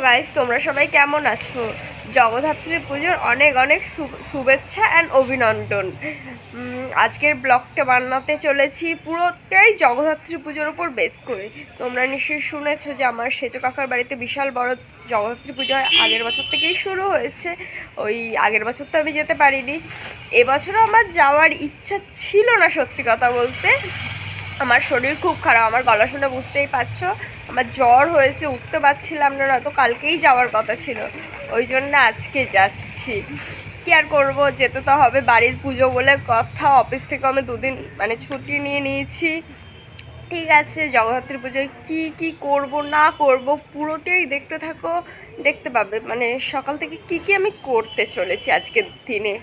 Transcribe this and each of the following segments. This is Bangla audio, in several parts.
গাইস, তোমরা সবাই কেমন আছো? জগদ্ধাত্রী পুজোর অনেক অনেক শুভেচ্ছা অ্যান্ড অভিনন্দন। আজকের ব্লগটা বানাতে চলেছি পুরোটাই জগদ্ধাত্রী পুজোর ওপর বেস করে। তোমরা নিশ্চয়ই শুনেছো যে আমার সেজো কাকার বাড়িতে বিশাল বড় জগদ্ধাত্রী পুজো আগের বছর থেকেই শুরু হয়েছে। ওই আগের বছর তো আমি যেতে পারিনি, এবছরও আমার যাওয়ার ইচ্ছা ছিল না। সত্যি কথা বলতে আমার শরীর খুব খারাপ, আমার গলা শুনে বুঝতেই পারছো। আমার জ্বর হয়েছে, উঠতে পারছিলাম না, নয়তো কালকেই যাওয়ার কথা ছিল। ওই জন্য আজকে যাচ্ছি। কী আর করবো, যেতে তো হবে, বাড়ির পুজো বলে কথা। অফিস থেকে আমি দুদিন ছুটি নিয়ে নিয়েছি। ঠিক আছে, জগদ্ধাত্রী পুজোয় কী কী করবো না করবো পুরোটাই দেখতে থাকো, দেখতে পাবে। সকাল থেকে কী আমি করতে চলেছি আজকের দিনে।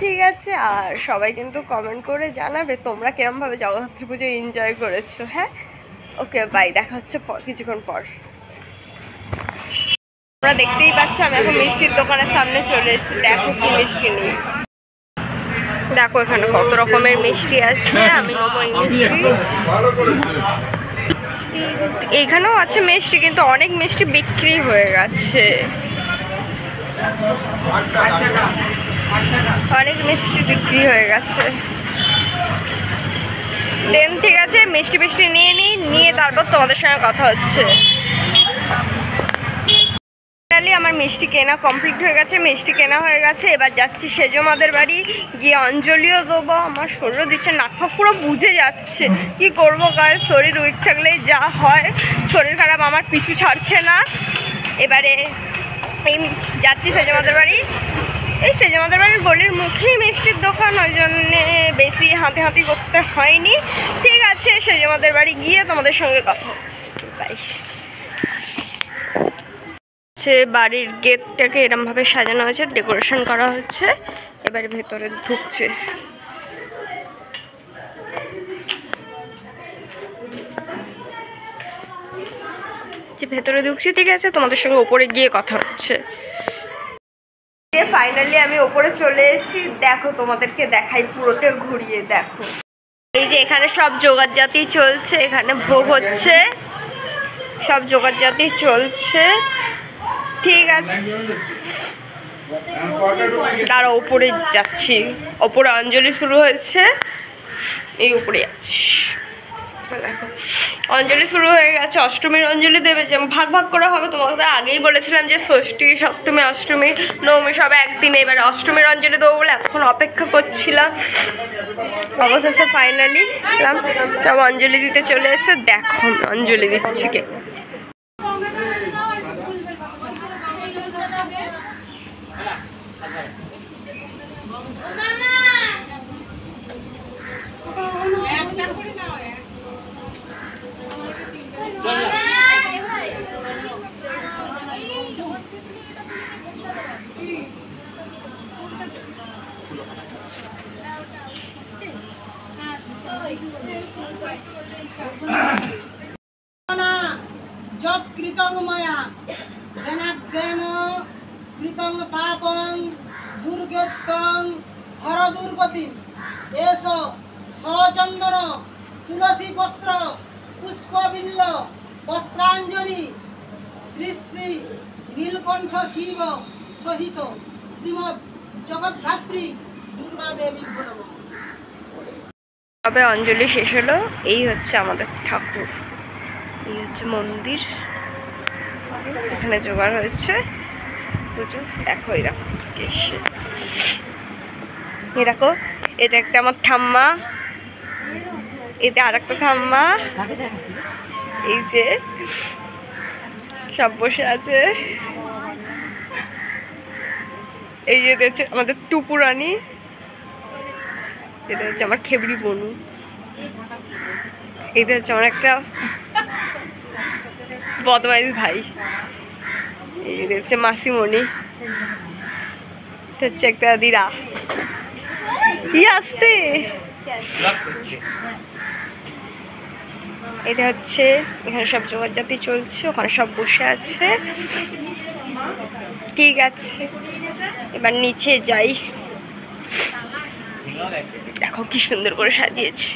ঠিক আছে, আর সবাই কিন্তু কমেন্ট করে জানাবে তোমরা কিরমভাবে জগদ্ধাত্রী পুজো এনজয় করেছো। হ্যাঁ, ওকে, বাই, দেখা হচ্ছে কিছুক্ষণ পর। তোমরা দেখতেই পাচ্ছ আমি এখন মিষ্টির দোকানের সামনে চলে এসেছি। দেখো কি মিষ্টি নেই, দেখো এখানে কত রকমের মিষ্টি আছে। আমি নেবো এই মিষ্টি। এইখানেও আছে মিষ্টি, কিন্তু অনেক মিষ্টি বিক্রি হয়ে গেছে। অনেক মিষ্টি বিক্রি হয়ে গেছে। দেন ঠিক আছে, মিষ্টি নিয়ে তারপর তোমাদের সঙ্গে কথা হচ্ছে। আমার মিষ্টি কেনা কমপ্লিট হয়ে গেছে, মিষ্টি কেনা হয়ে গেছে। এবার যাচ্ছি সেজো মাদের বাড়ি, গিয়ে অঞ্জলিও দেবো। আমার শরীরও দিচ্ছে, নাক পুরো বুঝে যাচ্ছে। কি করবো গায়ে, শরীর উইক থাকলেই যা হয়। শরীর খারাপ, আমার পিছু ছাড়ছে না। এবারে এই যাচ্ছি সেজো মাদের বাড়ি। এই সেজো মাদের বাড়ির গলির মুখেই মিষ্টির দোকান, ওই জন্যে বেশি হাঁটি করতে হয়নি। ঠিক আছে, সেজো মাদের বাড়ি গিয়ে তোমাদের সঙ্গে কথা বাই। বাড়ির গেটটাকে এরমভাবে সাজানো হয়েছে, ডেকোরেশন করা হচ্ছে। এবারে ভেতরে ঢুকছে। ভেতরে ঢুকছি, ঠিক আছে, তোমাদের সঙ্গে ওপরে গিয়ে কথা হচ্ছে। ফাইনালি আমি ওপরে চলে এসেছি। দেখো তোমাদেরকে দেখাই, পুরোটা ঘুরিয়ে দেখো। এই যে এখানে সব জোগাড়জাতি চলছে, এখানে ভোগ হচ্ছে, সব জোগাড়জাতি চলছে। ঠিক আছে, তারা ওপরে যাচ্ছি। ওপরে অঞ্জলি শুরু হয়েছে, এই উপরে যাচ্ছি। দেখো অঞ্জলি শুরু হয়ে গেছে। অষ্টমীর অঞ্জলি দেবে, যেমন ভাগ করে হবে। তোমাদের আগেই বলেছিলাম যে ষষ্ঠী, সপ্তমী, অষ্টমী, নবমী সব একদিনে। এবার অষ্টমীর অঞ্জলি দেবো বলে এতক্ষণ অপেক্ষা করছিলাম। অবশেষে ফাইনালি সব অঞ্জলি দিতে চলে এসে। দেখো অঞ্জলি দিচ্ছি কে। যৎকৃতং ময়া জ্ঞানাজ্ঞান কৃতং পাপং দুর্গেত্তং হর দুর্গতিম এষ সচন্দন তুলসী পত্র পুষ্পবিল্ল পত্রাঞ্জলি শ্রী শ্রী নীলকণ্ঠ শিব সহিত শ্রীমৎ জগদ্ধাত্রী দুর্গা দেবী বলব। তবে অঞ্জলি শেষ হলো। এই হচ্ছে আমাদের ঠাকুর, এই হচ্ছে মন্দির। এখানে জোগাড় হয়েছে পুজো। দেখো এরকম এরকম। এটা একটা আমার ঠাম্মা, এটা আর একটা ঠাম্মা। এই যে সব বসে আছে। এই যে হচ্ছে আমাদের টুপুরানি, এটা হচ্ছে আমার খেবড়ি বনু, এটা হচ্ছে আমার একটা বদমাইশ ভাই, এই হচ্ছে মাসিমণি, এটা হচ্ছে একটা দিদা। আসতে এটা হচ্ছে, এখানে সব জোগাড়জাতি চলছে, ওখানে সব বসে আছে। ঠিক আছে, এবার নিচে যাই। দেখো কি সুন্দর করে সাজিয়েছে।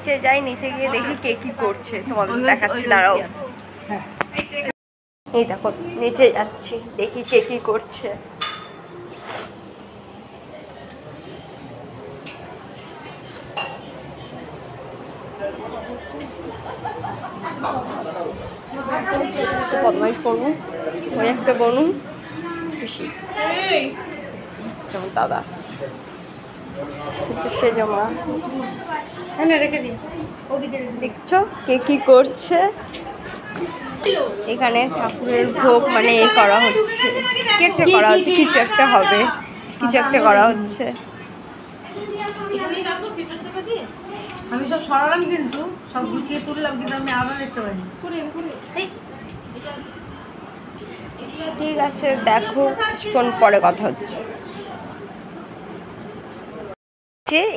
নিচে যাই, নিচে গিয়ে দেখি কে কি করছে, তোমাদের দেখাচ্ছি, দাঁড়াও। এই দেখো নিচে যাচ্ছি, দেখি কে কি করছে। বদমাইশ করবো, ওই একটা বনু খুশি যেমন দাদা হচ্ছে সে জমা রেখে দিই। দেখছো কে কি করছে? এখানে ঠাকুরের ভোগ মানে এ করা হচ্ছে, কি একটা করা হচ্ছে, কিছু একটা হবে, কিছু একটা করা হচ্ছে। আমি সব সরালাম কিন্তু সব গুছিয়ে তুললাম, কিন্তু আমি আবার দেখতে পাইনি। ঠিক আছে, দেখো কিছুক্ষণ পরে কথা হচ্ছে।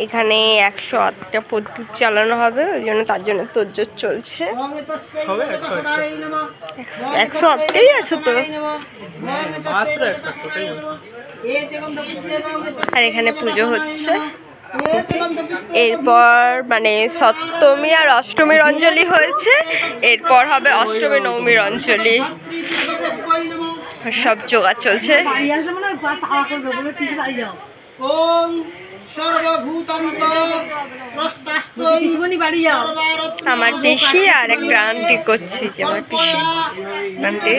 এখানে 108টা প্রদীপ চালানো হবে, ওই জন্য তার জন্য তোড়জোড় চলছে। 108টাই আছে তো। আর এখানে পুজো হচ্ছে। এরপর মানে সপ্তমী আর অষ্টমীর অঞ্জলি হয়েছে, এরপর হবে অষ্টমী নবমীর অঞ্জলি। সব জোগাড় চলছে। আমার পিসি আর একটা আন্টি করছি, যে আমার পিসি আন্টি।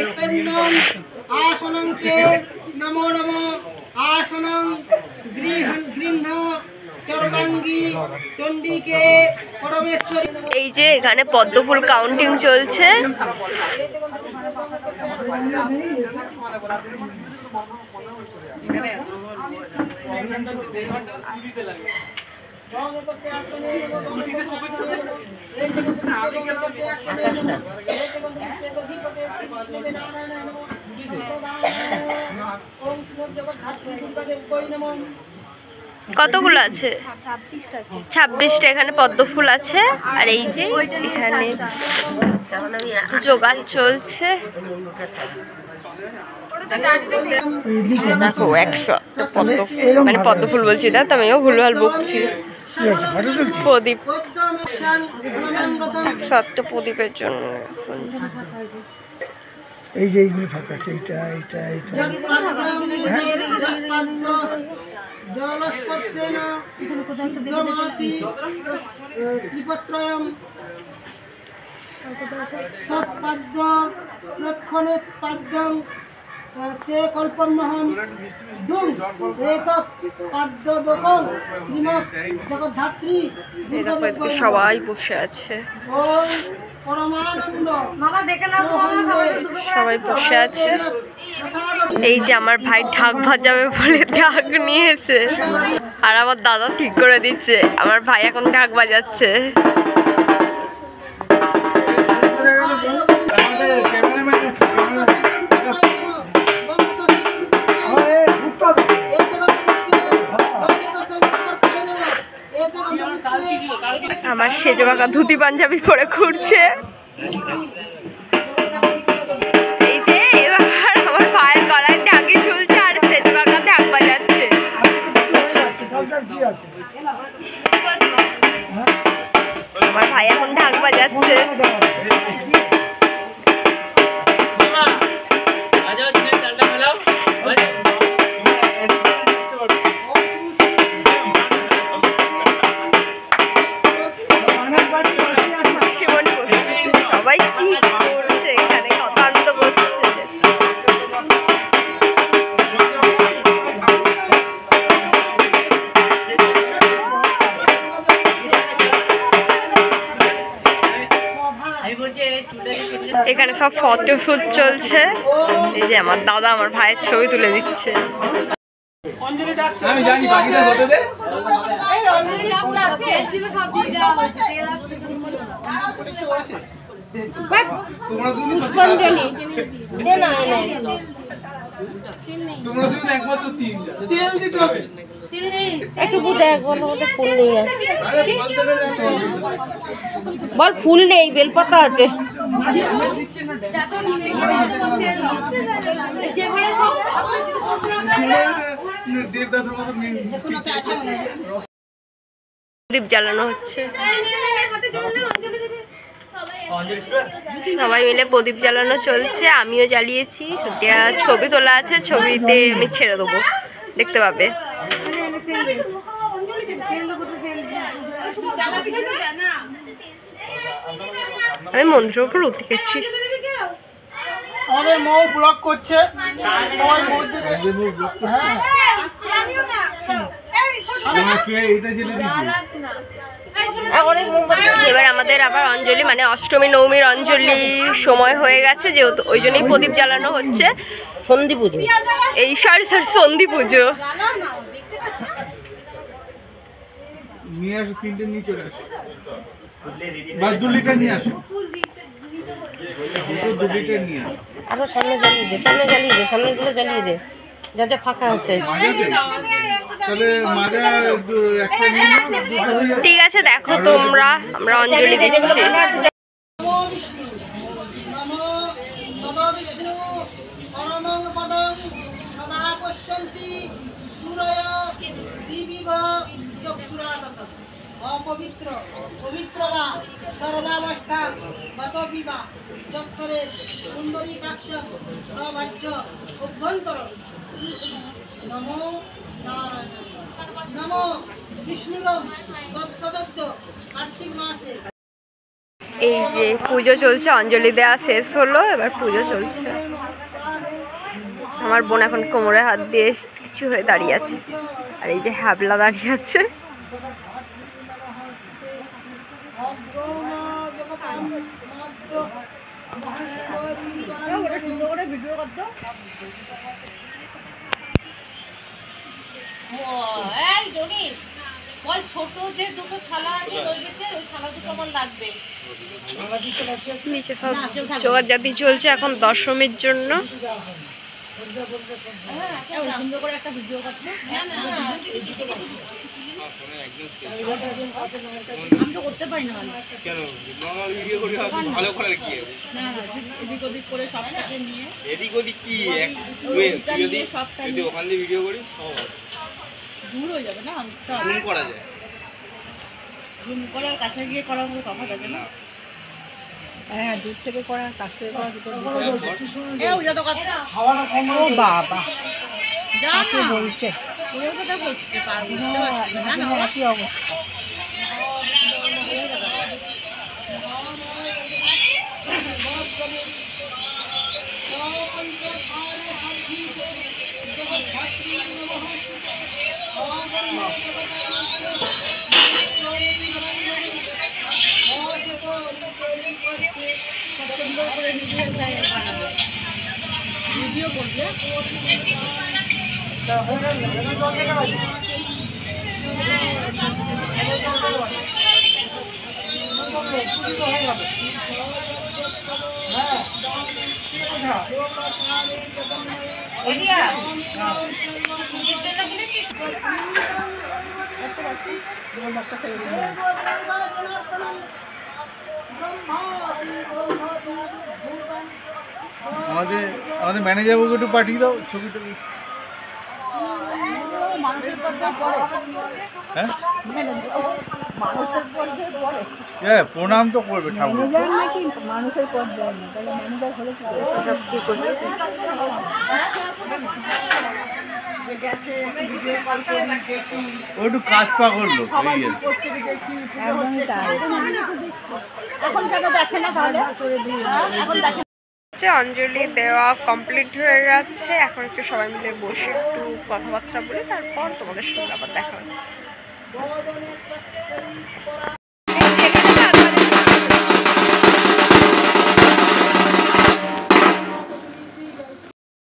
এই যে এখানে পদ্মফুল কাউন্টিং চলছে। কতগুলো আছে? 26টা এখানে পদ্মফুল আছে। আর এই যে এখানে জোগাড় চলছে। দেখো 100টা পদ্মফুল, মানে পদ্মফুল বলছি না তো, আমিও ভুলভাল বকছি। প্রদীপ 100টা প্রদীপের জন্য। এই যে এইগুলো ফাঁকা আছে, এইটা এইটা এইটা জলস্পর্শেন সিদ্ধমাপি ত্রিপত্রয়ম তৎপাদ্য লক্ষণোৎপাদ্যং তে কল্পন্মহম দুম এতৎ পাদ্যদকং শ্রীমৎ জগদ্ধাত্রী সবাই বসে আছে, সবাই বসে আছে। এই যে আমার ভাই ঢাক বাজাবে বলে ঢাক নিয়েছে, আর আমার দাদা ঠিক করে দিচ্ছে। আমার ভাই এখন ঢাক বাজাচ্ছে। আমার সেজো কাকা ধুতি পাঞ্জাবি পরে ঘুরছে। এই যে এবার আমার ভাইয়ের গলায় ঢাকি ঝুলছে, আর সেজো কাকা ঢাক বাজাচ্ছে। আমার ভাই এখন ঢাক বাজাচ্ছে। সবাই কি করছে এখানে, কত আনন্দ করছে। এখানে সব ফটো শুট চলছে। এই যে আমার দাদা আমার ভাইয়ের ছবি তুলে দিচ্ছে। আমি জানি বাকিদের হতে দে। তোমরা দুজন একমাত্র তিনটা তেল দিতে হবে। একটু দেখ, ফুল নেই, বল ফুল নেই, বেলপাতা আছে। দেবদাসের মতো প্রদীপ জ্বালানো হচ্ছে, সবাই মিলে প্রদীপ জ্বালানো চলছে। আমিও জ্বালিয়েছি, সেটা ছবি তোলা আছে, ছবিতে আমি ছেড়ে দেবো, দেখতে পাবে। আমি মন্দিরের উপর উঠে গেছি। আমাদের মৌ ব্লগ করছে, সবাই মৌ দিকে হ্যাঁ এবার আমাদের আবার অঞ্জলি, মানে অষ্টমী নবমীর অঞ্জলি সময় হয়ে গেছে, যেহেতু ওই জন্যই প্রদীপ জ্বালানো হচ্ছে। সন্ধি পুজো, এই সরি সন্ধি পুজো। নিয়ে আসো, 3টে নিয়ে চলে আসো, বা 2 লিটার নিয়ে আসো, 2 লিটার নিয়ে আসো। আরো সামনে জ্বালিয়ে দে, সামনে জ্বালিয়ে দে, সামনে গুলো জ্বালিয়ে দে, যাতে ফাঁকা আছে। তাহলে মাজা একটা নিয়ে নাও, 2টা হয়ে যাবে। ঠিক আছে, দেখো তোমরা, আমরা অঞ্জলি দিচ্ছি। নমো বিষ্ণু, নমো নমো বিষ্ণু, পরমং পদং সদা পশ্যন্তি সূরয় দিবিব চক্ষুরাতত। অপবিত্র পবিত্র বা সর্বাবস্থা গতপি বা চক্ষরে পুণ্ডরীকাক্ষ সবাচ্য অভ্যন্তর। নমো নারায়ণ, নমো বিষ্ণুগম তৎসদত্ত। কার্তিক মাসে এই যে পুজো চলছে, অঞ্জলি দেওয়া শেষ হলো, এবার পুজো চলছে। আমার বোন এখন কোমরে হাত দিয়ে কিছু হয়ে দাঁড়িয়ে আছে, আর এই যে হ্যাবলা দাঁড়িয়ে আছে। ছোট যে দুটো থালা আছে ওই থালা দুটো আমার লাগবে। নিচে সব জোগাড়জাতি চলছে এখন দশমীর জন্য। সুন্দর করে একটা ভিডিও করতে আমি তো করতে পারি না, কেন নরমাল ভিডিও করে ভালো করে কি না না এদিক ওদিক করে সবটাকে নিয়ে এদিক ওদিক কি যদি ওখান দিয়ে ভিডিও করিস দূর হয়ে যাবে না, জুম করা যায়, জুম করার কাছে গিয়ে করার মতো কথা থাকে না। হ্যাঁ, দূর থেকে করার কাছ থেকে করা দুটো বাবা যা বলছে ওর কথা বলছে একই অবস্থা। ভিডিও করবে আমাদের ম্যানেজার বাবুকে একটু পাঠিয়ে দাও ছবিটা। হ্যাঁ, প্রণাম তো করবে ঠাকুর। মানুষের পদ দেয় না, তাহলে ম্যানেজার হলে কি করছে? ও একটু কাজ পা করলো, একদমই তাই। এখন কেন দেখে না তাহলে? এখন দেখে অঞ্জলি দেওয়া কমপ্লিট হয়ে গেছে, এখন একটু সবাই মিলে বসে একটু কথাবার্তা বলে তারপর তোমাদের সঙ্গে আবার দেখা হচ্ছে।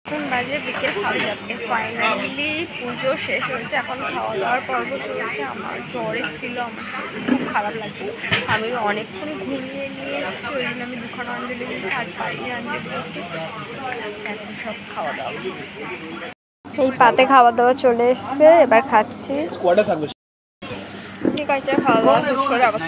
এখন বাজে বিকেল 4:30। ফাইনালি পুজো শেষ হয়েছে, এখন খাওয়া দাওয়ার পর্ব চলছে। আমার জ্বর এসেছিল, আমার খুব খারাপ লাগছে, আমি অনেকক্ষণ ঘুমিয়ে নিয়েছি, ওই জন্য আমি দুখানা অঞ্জলি দিয়েছি আর পাইনি অঞ্জলি দিচ্ছি। এখন সব খাওয়া দাওয়া এই পাতে খাওয়া দাওয়া চলে এসছে, এবার খাচ্ছি। ঠিক আছে, খাওয়া দাওয়া শেষ করে আবার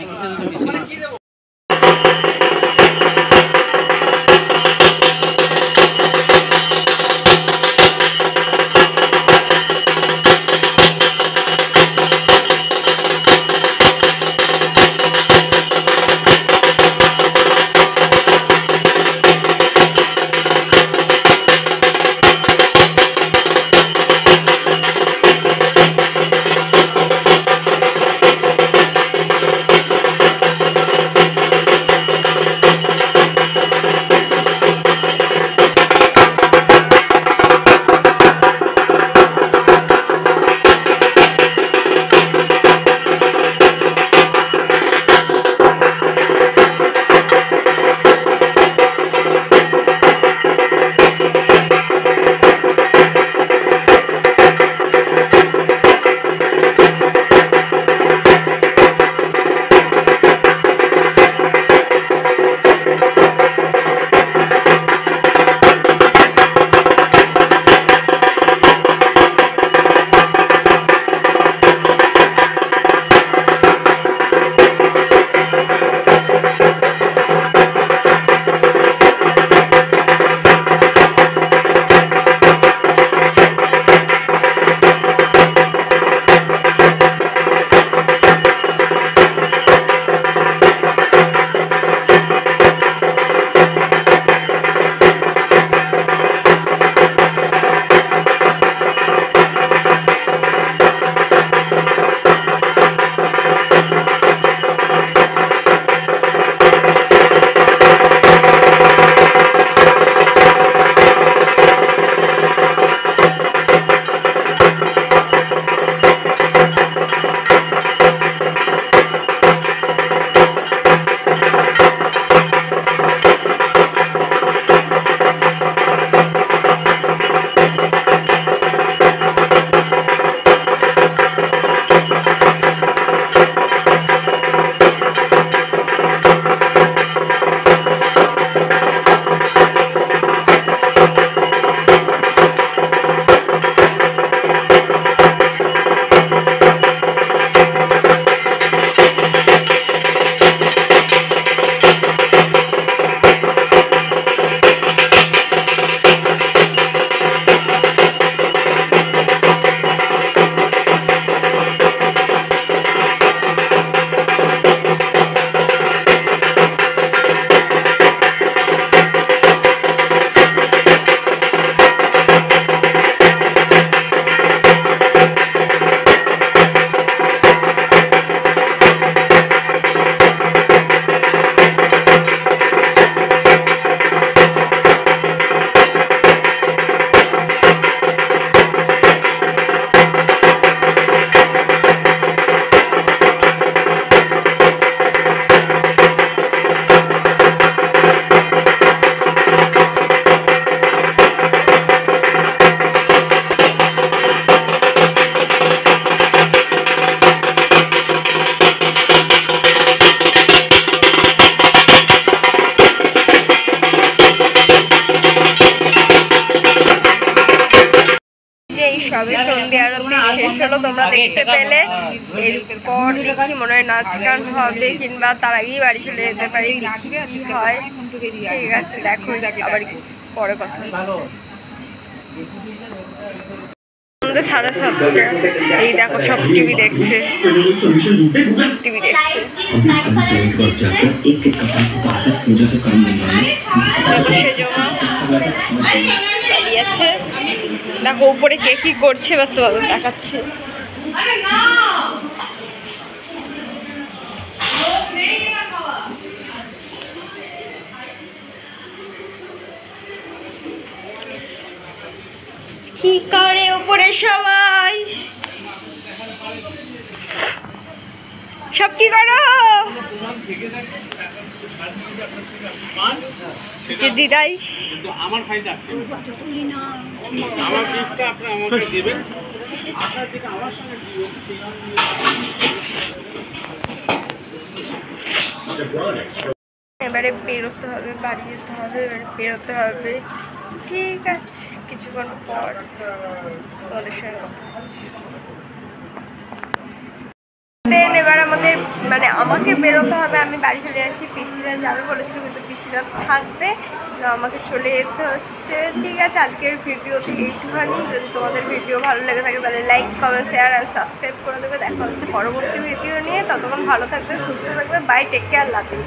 শেষ হলো, তোমরা দেখতে পেলে। এরপর দেখি মনে হয় নাচ গান হবে, কিংবা তার আগেই বাড়ি চলে যেতে পারি, কি হয়। ঠিক আছে, দেখো আবার পরে কথা হচ্ছে। সাড়ে 7টা, এই দেখো সব টিভি দেখছে, টিভি দেখছে। দাঁড়িয়ে আছে, দেখো উপরে কে কি করছে বা তো দেখাচ্ছে। কি করে উপরে সবাই, সব কি করো? দিদাই আমার ফাইদা আমার গিফটটা আপনি আমাকে দিবেন, আপনার দিকে আমার সঙ্গে দিবেন এবারে বেরোতে হবে, বাড়ি যেতে হবে, এবারে বেরোতে হবে। ঠিক আছে, কিছুক্ষণ পর তোমাদের সঙ্গে কথা হচ্ছে। দেন এবার আমাদের মানে আমাকে বেরোতে হবে, আমি বাড়ি চলে যাচ্ছি। পিসিরা যাবে বলেছিল, কিন্তু পিসিরা থাকবে, তো আমাকে চলে যেতে হচ্ছে। ঠিক আছে, আজকের ভিডিওতে এইটুখানি। যদি তোমাদের ভিডিও ভালো লেগে থাকে তাহলে লাইক, কমেন্ট, শেয়ার আর সাবস্ক্রাইব করে দেবে। দেখা হচ্ছে পরবর্তী ভিডিও নিয়ে। ততক্ষণ ভালো থাকবে, সুস্থ থাকবে। Bye, take care, love you.